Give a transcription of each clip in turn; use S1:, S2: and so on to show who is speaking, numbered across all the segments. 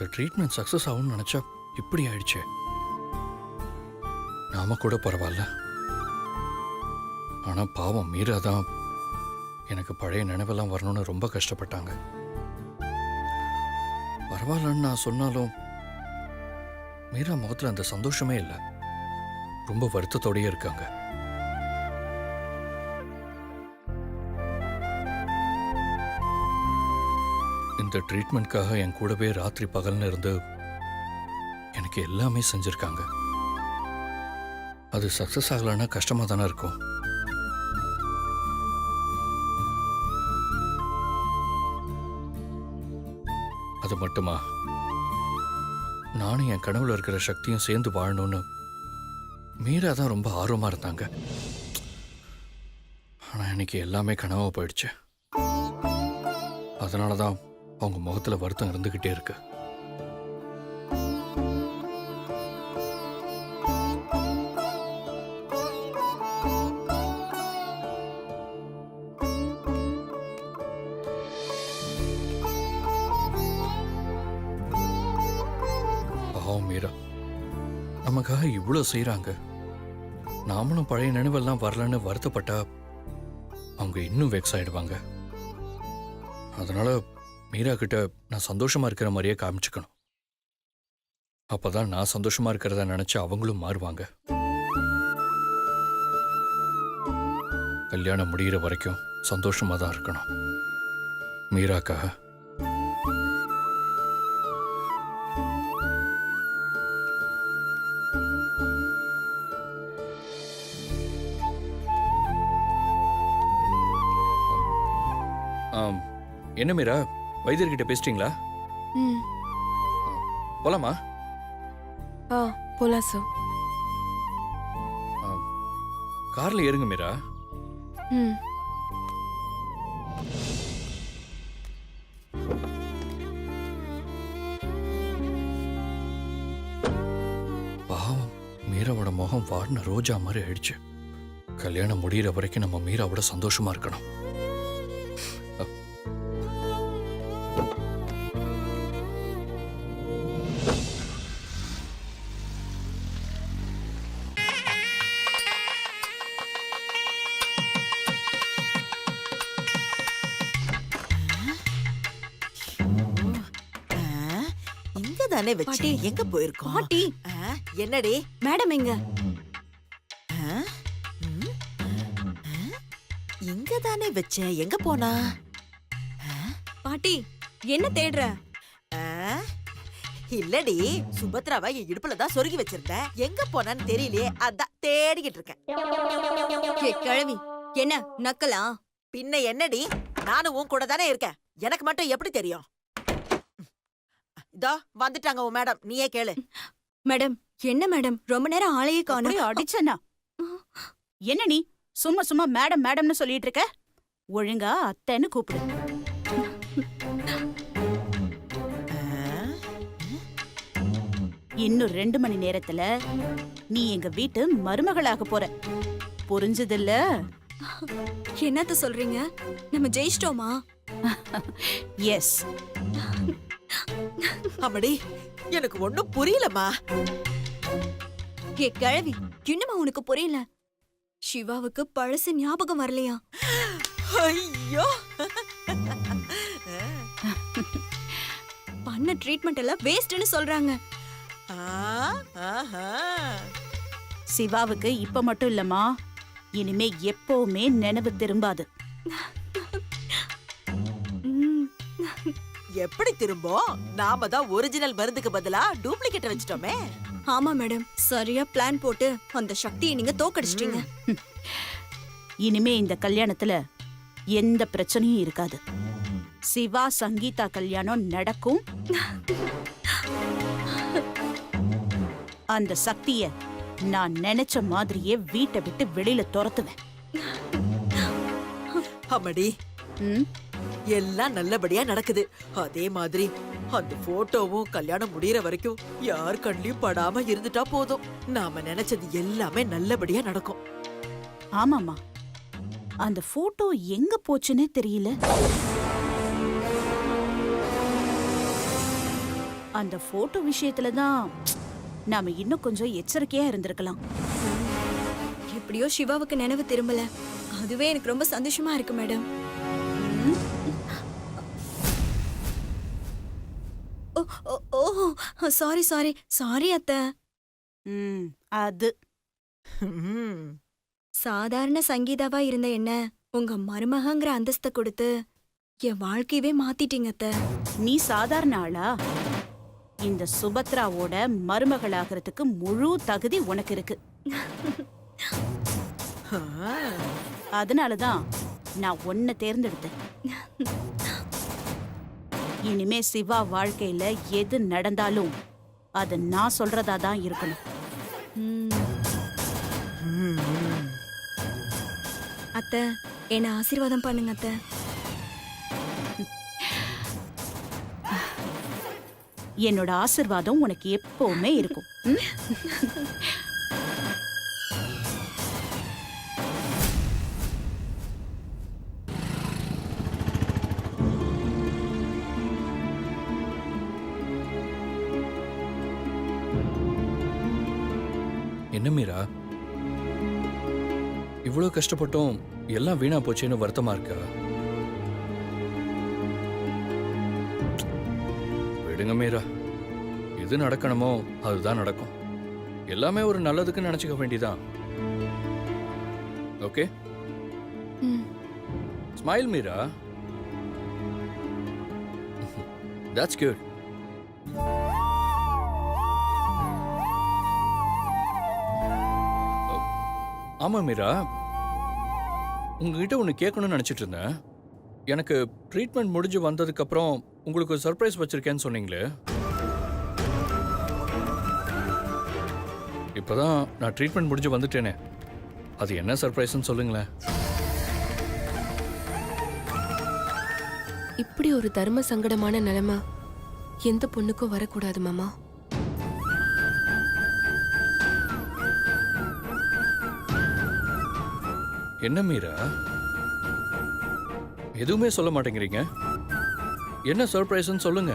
S1: அந்த treatment success ஆகும்னு நினச்சா இப்படி ஆயிடுச்சு. நாம கூட பரவாயில்ல. ஆனால் பாவம் மீரா தான் எனக்கு பழைய நினைவெல்லாம் வரணும்னு ரொம்ப கஷ்டப்பட்டாங்க. பரவாயில்லன்னு நான் சொன்னாலும் மீரா முகத்தில் அந்த சந்தோஷமே இல்லை. ரொம்ப வருத்தத்தோடயே இருக்காங்க. இந்த ட்ரீட்மெண்ட்காக என் கூடவே ராத்திரி பகல்னு இருந்து எனக்கு எல்லாமே செஞ்சிருக்காங்க. அது சக்சஸ் ஆகலைன்னா கஷ்டமா தானே இருக்கும். அது மட்டுமா, நானும் என் கனவுல இருக்கிற சக்தியும் சேர்ந்து வாழணும்னு மீரா தான் ரொம்ப ஆர்வமா இருந்தாங்க. ஆனா எனக்கு எல்லாமே கனவா போயிடுச்சு. அதனாலதான் அவங்க முகத்துல வருத்தம் இருந்துகிட்டே இருக்கு. பாவம் மீரா, நமக்காக இவ்வளவு செய்யறாங்க. நாமளும் பழைய நினைவெல்லாம் வரலன்னு வருத்தப்பட்டா அவங்க இன்னும் வெக்ஸ் ஆயிடுவாங்க. அதனால மீரா கிட்ட நான் சந்தோஷமா இருக்கிற மாதிரியே காமிச்சுக்கணும். அப்பதான் நான் சந்தோஷமா இருக்கிறத நினைச்சு அவங்களும் மாறுவாங்க. கல்யாணம் முடிகிற வரைக்கும் சந்தோஷமா தான் இருக்கணும் மீராக்காக. என்ன மீரா, வைத்தியர்கிட்ட பேசிட்டீங்களா? போலாமா?
S2: போலாம் சார்.
S1: கார்ல ஏறுங்க மீரா. பாவம், மீராவோட முகம் வாடின ரோஜா மாதிரி ஆயிடுச்சு. கல்யாணம் முடிகிற வரைக்கும் நம்ம மீராவோட சந்தோஷமா இருக்கணும்.
S3: தானே வச்சு எங்க போயிருக்கோம்?
S2: பாட்டி,
S3: என்னடி
S2: மேடம் எங்க?
S3: இங்க தானே வச்சேன், எங்க போனா?
S2: பாட்டி, என்ன தேடுற?
S3: இல்லடி, சுபத்ராவை என் இடுப்புல தான் சொருகி வச்சிருந்தேன். எங்க போனான்னு தெரியலையே, அதான் தேடிக்கிட்டு இருக்கேன்.
S2: கிழவி, என்ன நக்கலா?
S3: பின்ன என்னடி, நானும் உன் கூட தானே இருக்கேன். எனக்கு மட்டும் எப்படி தெரியும்? இதோ வந்துட்டாங்க உன் மேடம், நீயே கேளு.
S2: மேடம், என்ன மேடம் ரொம்ப நேரம் ஆளையே காணோம்.
S4: அடிச்சனா? என்ன நீ சும்மா சும்மா மேடம் மேடம்னு சொல்லிட்டு இருக்க? ஒழுங்கா அத்தைன்னு கூப்பிடு. இன்னும் 2 மணி நேரத்துல நீ எங்க வீட்டு மருமகளாக போற. புரிஞ்சதில்ல?
S2: என்னத்த சொல்றீங்க? நம்ம ஜெயிச்சிட்டோமா?
S4: எஸ்.
S3: அம்மடி, எனக்கு ஒண்ணும் புரியலமா.
S2: கிழவி, இன்னுமா உனக்கு புரியல? சிவாவுக்கு பழசு ஞாபகம் வரலையா?
S3: ஐயோ,
S2: பண்ண ட்ரீட்மெண்ட் எல்லாம் வேஸ்ட்னு சொல்றாங்க.
S4: சிவாவுக்கு இப்ப மட்டும் இல்லம்மா, இனிமே எப்பவுமே நினைவு திரும்பாது.
S3: எப்படி திரும்பும்? நாம தான் ஒரிஜினல் மருந்துக்கு பதிலா டூப்ளிகேட் வச்சிட்டோமே.
S2: ஆமா மேடம், சரியா பிளான் போட்டு அந்த சக்தியை நீங்க தோக்கடிச்சிட்டீங்க.
S4: இனிமே இந்த கல்யாணத்துல எந்த பிரச்சனையும் இருக்காது. சிவா சங்கீதா கல்யாணம் நடக்கும். அந்த சக்திய நான் நினைச்ச மாதிரியே வீட்டை விட்டு வெளியில துரத்துவேன்.
S3: அம்மடி, எல்லாம் நல்லபடியா நடக்குது. அதே மாதிரி அந்த போட்டோவும் கல்யாணம் முடியற வரைக்கும் யார் கண்ணிலும் படாம இருந்துட்டா போதும். நாம நினைச்சது எல்லாமே நல்லபடியா நடக்கும்.
S4: ஆமாமா, அந்த போட்டோ எங்க போச்சுன்னே தெரியல. அந்த போட்டோ விஷயத்துல தான் நாம இன்னும் கொஞ்சம் எச்சரிக்கையா இருந்திருக்கலாம்.
S2: எப்படியோ சிவாவுக்கு நினைவு திரும்பல. அதுவே எனக்கு ரொம்ப சந்தோஷமா இருக்கு மேடம். ஓ ஓ, ஓ சாரி சாரி சாரி அத்தை.
S4: அது
S3: ம்.
S2: சாதாரண சங்கீதாவா இருந்த என்ன உங்க மருமகங்கிற அந்தஸ்தை கொடுத்து என் வாழ்க்கையவே மாத்திட்டீங்க அத்தை.
S4: நீ சாதாரண ஆளா? இந்த சுபத்ராவோட மருமகளாகிறதுக்கு முழு தகுதி உனக்கு இருக்கு.
S3: ஆ.
S4: அதனாலதான் நான் உன்னை தேர்ந்தெடுத்தேன். இனிமே சிவா வாழ்க்கையில எது நடந்தாலும் அது நான் சொல்றதா தான் இருக்கணும்.
S2: ம்,
S3: ம்.
S2: அத்தை என்ன ஆசீர்வாதம் பண்ணுங்க அத்தை.
S4: என்னோட ஆசிர்வாதம் உனக்கு எப்பவுமே இருக்கும். ம்?
S1: என்ன மீரா, இவ்வளோ கஷ்டப்பட்டும் எல்லாம் வீணா போச்சேன்னு வருத்தமா இருக்கா? விடுங்க மீரா, எது நடக்கணுமோ அதுதான் நடக்கும். எல்லாமே ஒரு நல்லதுக்கு நினைச்சுக்க வேண்டியதான். ஓகே,
S2: ம்,
S1: ஸ்மைல் மீரா. That's good. ஆமா மீரா, உங்ககிட்ட ஒன்று கேட்கணும்னு நினச்சிட்டு இருந்தேன். எனக்கு ட்ரீட்மெண்ட் முடிஞ்சு வந்ததுக்கு அப்புறம் உங்களுக்கு ஒரு சர்ப்ரைஸ் வச்சிருக்கேன்னு சொன்னீங்களே. இப்போதான் நான் ட்ரீட்மெண்ட் முடிஞ்சு வந்துட்டேனே, அது என்ன சர்ப்ரைஸ்ன்னு சொல்லுங்களேன்.
S5: இப்படி ஒரு தர்ம சங்கடமான நிலைமை எந்த பொண்ணுக்கும் வரக்கூடாது மாமா.
S1: என்ன மீரா, எதுவுமே சொல்ல மாட்டேங்கிறீங்க? என்ன சர்ப்ரைஸ்ன்னு சொல்லுங்க.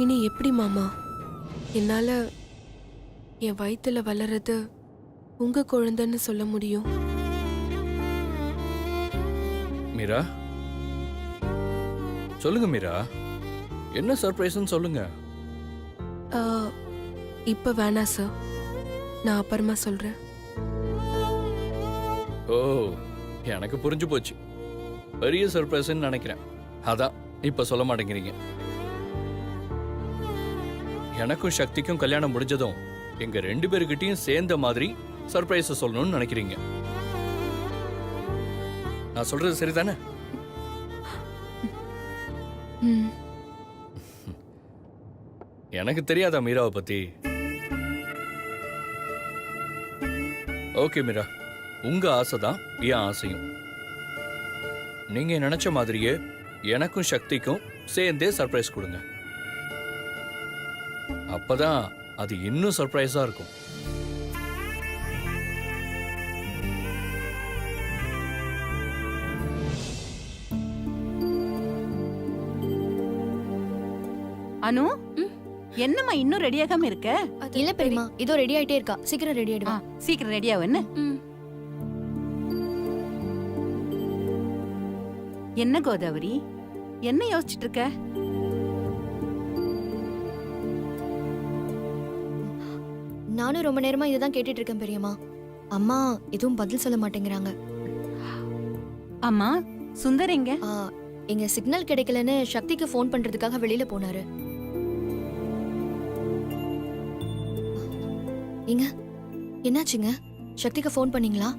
S5: இனி எப்படி மாமா என்னால என் வயித்துல வளர்றது உங்க குழந்தைன்னு சொல்ல முடியும்?
S1: மீரா, சொல்லுங்க மீரா, என்ன சர்ப்ரைஸ்ன்னு சொல்லுங்க.
S5: ஆ, இப்ப வேணாம் சார், நான் அப்புறமா சொல்றேன்.
S1: ஓ, எனக்கு புரிஞ்சு போச்சு. பெரிய சர்ப்ரைஸ்ன்னு நினைக்கிறேன். அதான் இப்ப சொல்ல மாட்டேங்கிறீங்க. எனக்கும் சக்திக்கும் கல்யாணம் முடிஞ்சதும் எங்க 2 பேருக்கிட்டையும் சேர்ந்த மாதிரி சர்ப்ரைஸ் சொல்லணும்னு நினைக்கிறீங்க. நான் சொல்றது சரிதானே?
S5: ம்,
S1: எனக்கு தெரியாதா மீராவை பத்தி? ஓகே மீரா, உங்க ஆசைதான் என் ஆசையும். நீங்க நினைச்ச மாதிரியே எனக்கும் சக்திக்கும் சேர்ந்தே சர்ப்ரைஸ் கொடுங்க. அப்பதான் அது இன்னும் சர்ப்ரைஸா இருக்கும்.
S4: அனு, என்னம்மா இன்னும் ரெடியாகாம இருக்க?
S6: இல்ல பெரியமா, இதோ ரெடி ஆயிட்டே இருக்கா. சீக்கிரம் ரெடி ஆயிடுவா.
S4: சீக்கிரம் ரெடியாவ. என்ன
S6: ம்.
S4: என்ன கோதாவரி, என்ன யோசிச்சுட்டு இருக்க?
S6: நானும் ரொம்ப நேரமா இதுதான் கேட்டுட்டு இருக்கேன் பெரியம்மா. அம்மா எதுவும் பதில் சொல்ல மாட்டேங்கிறாங்க.
S4: அம்மா, சுந்தர் எங்க?
S6: எங்க சிக்னல் கிடைக்கலன்னு சக்திக்கு ஃபோன் பண்றதுக்காக வெளியில போனாரு. ஏங்க, என்னாச்சுங்க? சக்திக்கு ஃபோன் பண்ணீங்களா?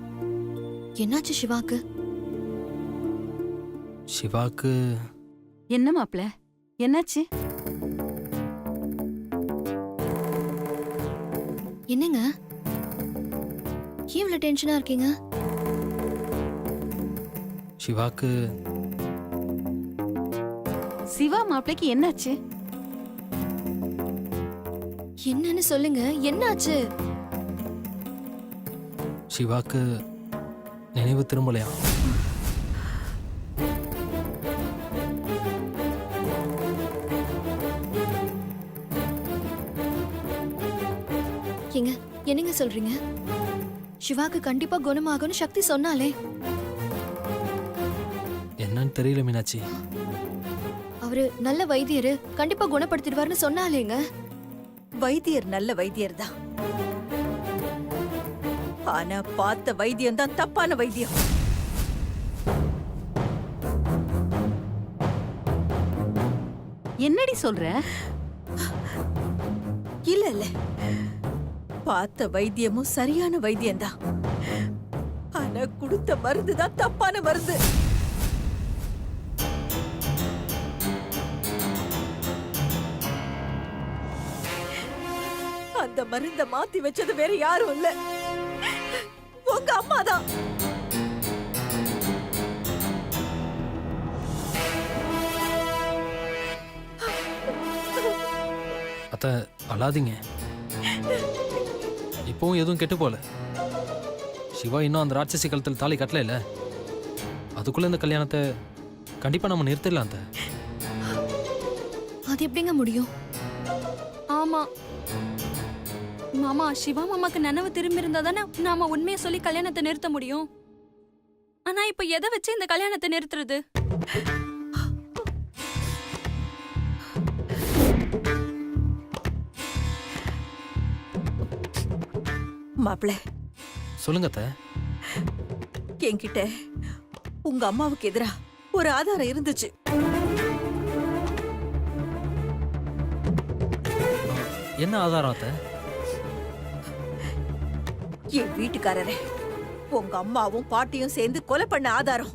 S6: என்னாச்சு சிவாக்கு?
S7: சிவாக்கு
S4: என்ன மாப்ள, என்னாச்சு?
S6: என்னங்க இவ்வளவு டென்ஷனா இருக்கீங்க?
S7: சிவாக்கு
S4: சிவா மாப்பிளைக்கு என்னாச்சு?
S6: என்னன்னு சொல்லுங்க, என்னாச்சு?
S7: சிவாக்கு நினைவு திரும்பலையா?
S6: ஏங்க என்னங்க சொல்றீங்க? சிவாக்கு கண்டிப்பா குணமாகும்னு சக்தி சொன்னாலே.
S7: என்னன்னு தெரியல மீனாட்சி.
S6: அவரு நல்ல வைத்தியரு, கண்டிப்பா குணப்படுத்திடுவார்னு சொன்னாலேங்க.
S8: வைத்தியர் நல்ல வைத்தியர் தான். ஆனா பார்த்த வைத்தியம் தான் தப்பான வைத்தியம்.
S4: என்னடி சொல்ற?
S8: இல்ல இல்ல, பார்த்த வைத்தியமும் சரியான வைத்தியம்தான். ஆனா கொடுத்த மருந்து தான் தப்பான மருந்து. அந்த மருந்த மாத்தி வச்சது வேற யாரும் இல்ல, உங்க அம்மாதான்.
S7: அத்தை அழாதீங்க. இப்பவும் எதுவும் கெட்டு போல. சிவா இன்னும் அந்த ராட்சசி கழுத்தில் தாலி கட்டல இல்ல. அதுக்குள்ள இந்த கல்யாணத்தை கண்டிப்பா நம்ம நிறுத்திடலாம் அத்தை.
S6: அது எப்படிங்க முடியும்?
S2: ஆமா மாமா, சிவா மாமாக்கு நினைவு திரும்பி இருந்தா தானே நாம உண்மையை சொல்லி கல்யாணத்தை நிறுத்த முடியும். ஆனா இப்ப எதை வச்சு இந்த கல்யாணத்தை நிறுத்துறது?
S8: மாப்பிள,
S7: சொல்லுங்க அத்தை.
S8: என்கிட்ட உங்க அம்மாவுக்கு எதிரா ஒரு ஆதாரம் இருந்துச்சு.
S7: என்ன ஆதாரம் அத்தை?
S8: என் வீட்டுக்காரரை உங்க அம்மாவும் பாட்டியும் சேர்ந்து கொலை பண்ண ஆதாரம்.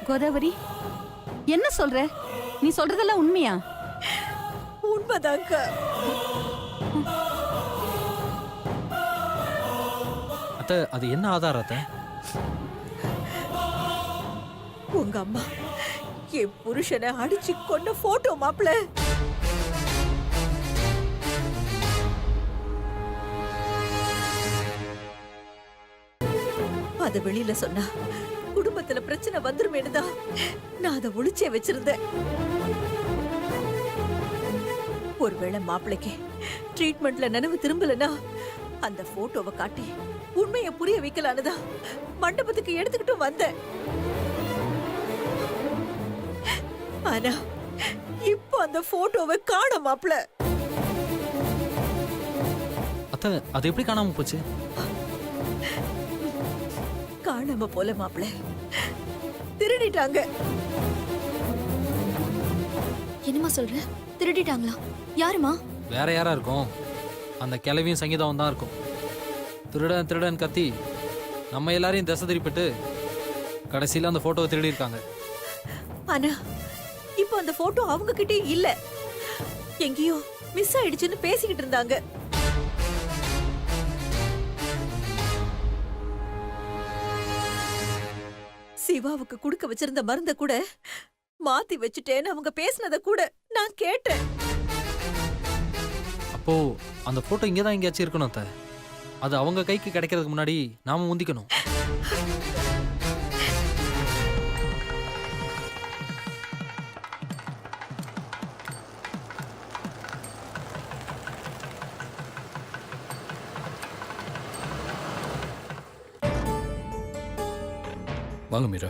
S4: கோதாவரி, என்ன சொல்ற? நீ சொல்றதெல்லாம் உண்மையா?
S8: உண்மைதாங்க.
S7: அத்தை அது என்ன ஆதாரம் அத்தை?
S8: உங்க அம்மா என் புருஷனை அடிச்சு கொண்ட போட்டோ மாப்பிள. அத வெளியில சொன்னா குடும்பத்துல பிரச்சனை வந்துருமேனு தான் நான் அதை ஒளிச்சே வச்சிருந்தேன். ஒருவேளை மாப்பிளைக்கு ட்ரீட்மெண்ட்ல நினைவு திரும்பலனா அந்த போட்டோவை காட்டி உண்மையை புரிய வைக்கலான்னுதான் மண்டபத்துக்கு எடுத்துக்கிட்டும் வந்தேன். ஆனா இப்போ அந்த போட்டோவை காண மாப்பிள.
S7: அத்தை அது எப்படி காணாம போச்சு?
S8: காணாம போல மாப்பிள, திருடிட்டாங்க.
S6: என்னம்மா சொல்ற? திருடிட்டாங்களா? யாருமா?
S7: வேற யாரா இருக்கும்? அந்த கிழவியும் சங்கீதாவும் தான் இருக்கும். திருடன் திருடன் கத்தி நம்ம எல்லாரையும் திசை திருப்பிட்டு கடைசியில அந்த போட்டோவை திருடி இருக்காங்க.
S8: ஆனா இப்போ அந்த போட்டோ அவங்க கிட்டே இல்ல, எங்கேயோ மிஸ் ஆயிடுச்சுன்னு பேசிக்கிட்டு இருந்தாங்க. சிவாவுக்கு குடுக்க வச்சிருந்த மருந்த கூட மாத்தி வச்சுட்டேன்னு அவங்க பேசினத கூட நான் கேட்டேன்.
S7: அப்போ அந்த போட்டோ இங்கே தான் எங்கேயாச்சும் இருக்கணும் அத்தை. அது அவங்க கைக்கு கிடைக்கிறதுக்கு முன்னாடி நாம முந்திக்கணும்.
S1: வாங்க மீரா.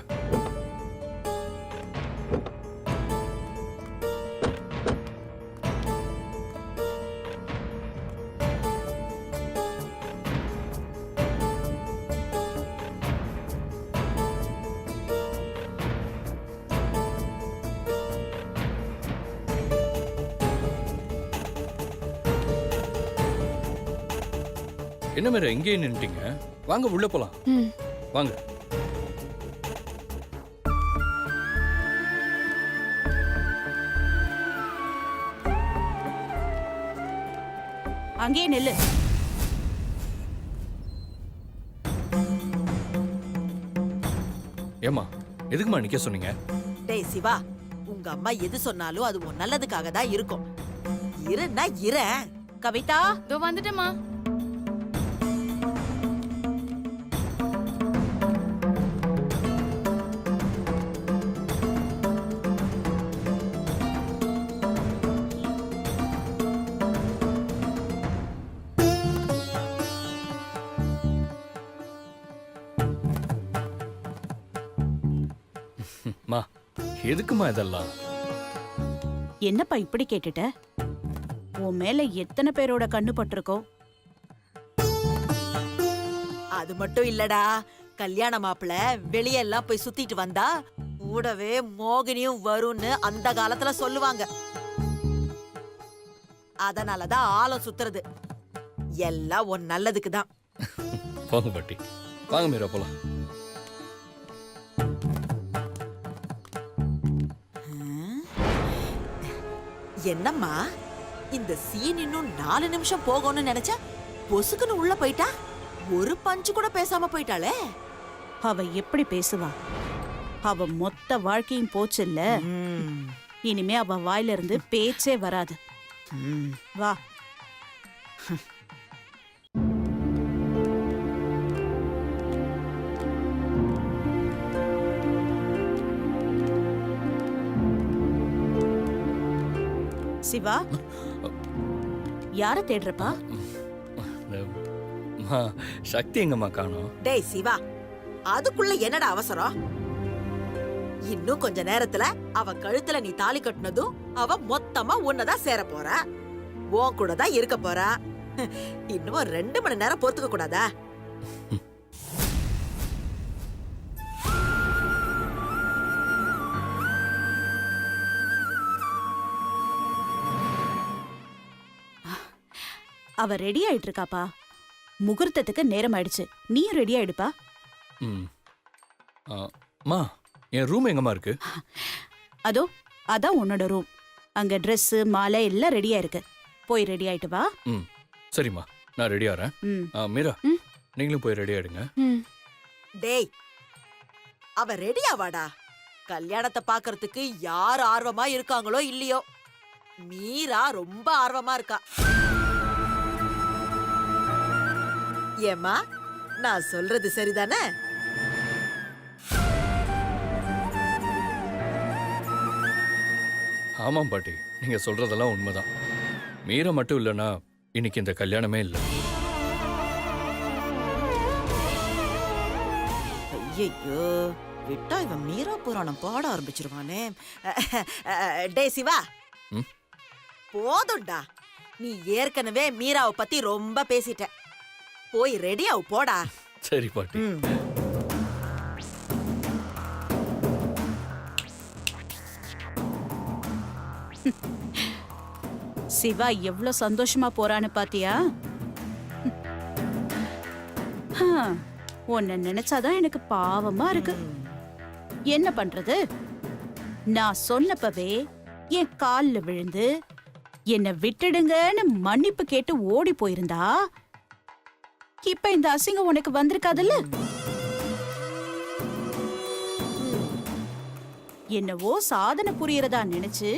S1: என்ன மீரா எங்கேயே நின்னுட்டீங்க? வாங்க உள்ள போலாம். வாங்க.
S4: அங்கேயே நெல்லு.
S1: ஏமா எதுக்குமா நிக்க சொன்னீங்க?
S3: டேய் சிவா, உங்க அம்மா எது சொன்னாலும் அது உன் நல்லதுக்காக தான் இருக்கும். இருன்னா இரேன்.
S4: கவிதா,
S5: இதோ வந்துட்டேம்மா.
S1: மா எதுக்குமா இதெல்லாம்?
S4: என்னப்பா இப்படி கேட்டுட்ட? உன் மேல எத்தனை பேரோட கண்ணு பட்டிருக்கோம்.
S3: அது மட்டும் இல்லடா, கல்யாண மாப்பிள வெளியெல்லாம் போய் சுத்திட்டு வந்தா கூடவே மோகினியும் வரும்னு அந்த காலத்துல சொல்லுவாங்க. அதனாலதான் ஆளம் சுத்துறது. எல்லாம் உன் நல்லதுக்கு தான்.
S1: போங்க பாட்டி, வாங்க மீரா போலாம்.
S3: என்னம்மா இந்த சீன் இன்னும் 4 நிமிஷம் போகும்னு நினைச்சா பொசுக்குன்னு உள்ள போயிட்டா. ஒரு பஞ்சு கூட பேசாம போயிட்டாளே.
S4: அவ எப்படி பேசுவா? அவ மொத்த வாழ்க்கையும் போச்சு இல்ல. இனிமே அவ வாயில இருந்து பேச்சே வராது. வா. சிவா, யார தேடுறப்பா?
S1: அம்மா, சக்தி எங்கம்மா காணோம்?
S3: டேய் சிவா, அதுக்குள்ள என்னடா அவசரம்? இன்னும் கொஞ்ச நேரத்துல அவ கழுத்துல நீ தாலி கட்டினதும் அவ மொத்தமா உன்னதான் சேர போறா. உன் கூட தான் இருக்க போறா. இன்னும் 2 மணி நேரம் பொறுத்துக்க கூடாதா?
S4: அவ ரெடி ஆயிட்டு இருக்காப்பா. முகூர்த்தத்துக்கு நேரம் ஆயிடுச்சு. நீயும் ரெடி ஆயிடுப்பா.
S1: ம். அம்மா, என் ரூம் எங்கம்மா இருக்கு?
S4: அதோ அதான் உன்னோட ரூம். அங்க Dress மாலை எல்லாம் ரெடியா இருக்கு. போய் ரெடி ஆயிட்டு வா.
S1: ம், சரிம்மா, நான் ரெடி ஆறேன். மீரா, நீங்களும் போய் ரெடி ஆயிடுங்க.
S3: டேய், அவ ரெடி ஆவாடா. கல்யாணத்தை பாக்குறதுக்கு யார் ஆர்வமா இருக்காங்களோ இல்லையோ, மீரா ரொம்ப ஆர்வமா இருக்கா. ஏம்மா, நான் சொல்றது சரிதானே?
S1: ஆமாம் பாட்டி, நீங்க சொல்றதெல்லாம் உண்மைதான். மீரா மட்டும் இல்லைன்னா இன்னைக்கு இந்த கல்யாணமே இல்லை.
S3: ஐயோ, விட்டா இவன் மீரா புராணம் பாட ஆரம்பிச்சிருவானே. டே சிவா, போதும்டா. நீ ஏற்கனவே மீராவை பத்தி ரொம்ப பேசிட்ட. போய் ரெடி ஆவு, போடா.
S1: சரி பாட்டி.
S4: சிவா எவ்வளவு சந்தோஷமா போறான்னு பாத்தியா? உன்னை நினைச்சாதான் எனக்கு பாவமா இருக்கு. என்ன பண்றது? நான் சொன்னப்பவே என் கால்ல விழுந்து என்னை விட்டுடுங்கன்னு மன்னிப்பு கேட்டு ஓடி போயிருந்தா இப்ப இந்த அசிங்கம் உனக்கு வந்திருக்காதுல்ல. என்னவோ சாதனை புரியறதா நினைச்சு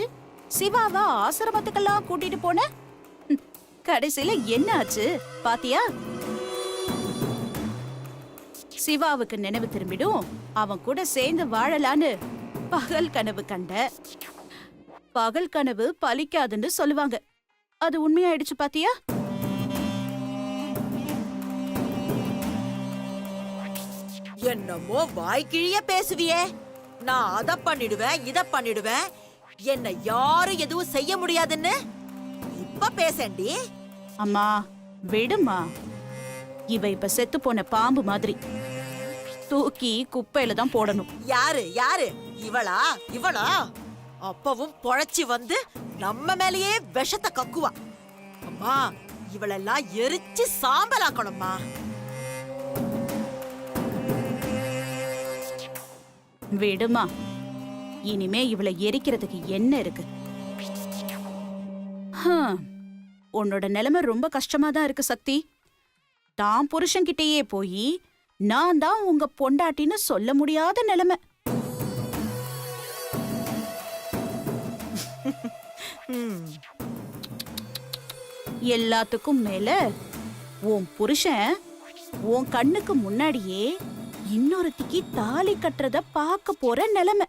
S4: சிவாவா ஆசிரமத்துக்கெல்லாம் கூட்டிட்டு போன. கடைசியில என்ன ஆச்சு பாத்தியா? சிவாவுக்கு நினைவு திரும்பிடும், அவன் கூட சேர்ந்து வாழலான்னு பகல் கனவு கண்ட. பகல் கனவு பலிக்காதுன்னு சொல்லுவாங்க. அது உண்மையாயிடுச்சு பாத்தியா?
S3: என்னமோ வாய்க்கிழிய பேசுவியே. நான் அத பண்ணிடுவேன், இத பண்ணிடுவேன், என்ன யாரும் எதுவும் செய்ய முடியாதுன்னு இப்ப பேசண்டி.
S4: அம்மா விடுமா. இவ இப்ப செத்து போன பாம்பு மாதிரி. தூக்கி குப்பையில தான் போடணும்.
S3: யாரு யாரு? இவளா? இவளா? அப்பவும் பொழைச்சி வந்து நம்ம மேலேயே விஷத்தை கக்குவா. அம்மா, இவளெல்லாம் எரிச்சு சாம்பலாக்கணும்மா.
S4: விடுமா. இனிமே இவளை எரிக்கிறதுக்கு என்ன இருக்கு? உன்னோட நிலைமை ரொம்ப கஷ்டமா தான் இருக்கு சக்தி. தான் புருஷன்கிட்டயே போய் நான் தான் உங்க பொண்டாட்டின்னு சொல்ல முடியாத நிலைமை. எல்லாத்துக்கும் மேல உன் புருஷன் உன் கண்ணுக்கு முன்னாடியே இன்னொருத்திக்கு தாலி கட்டுறத பார்க்க போற நிலைமை.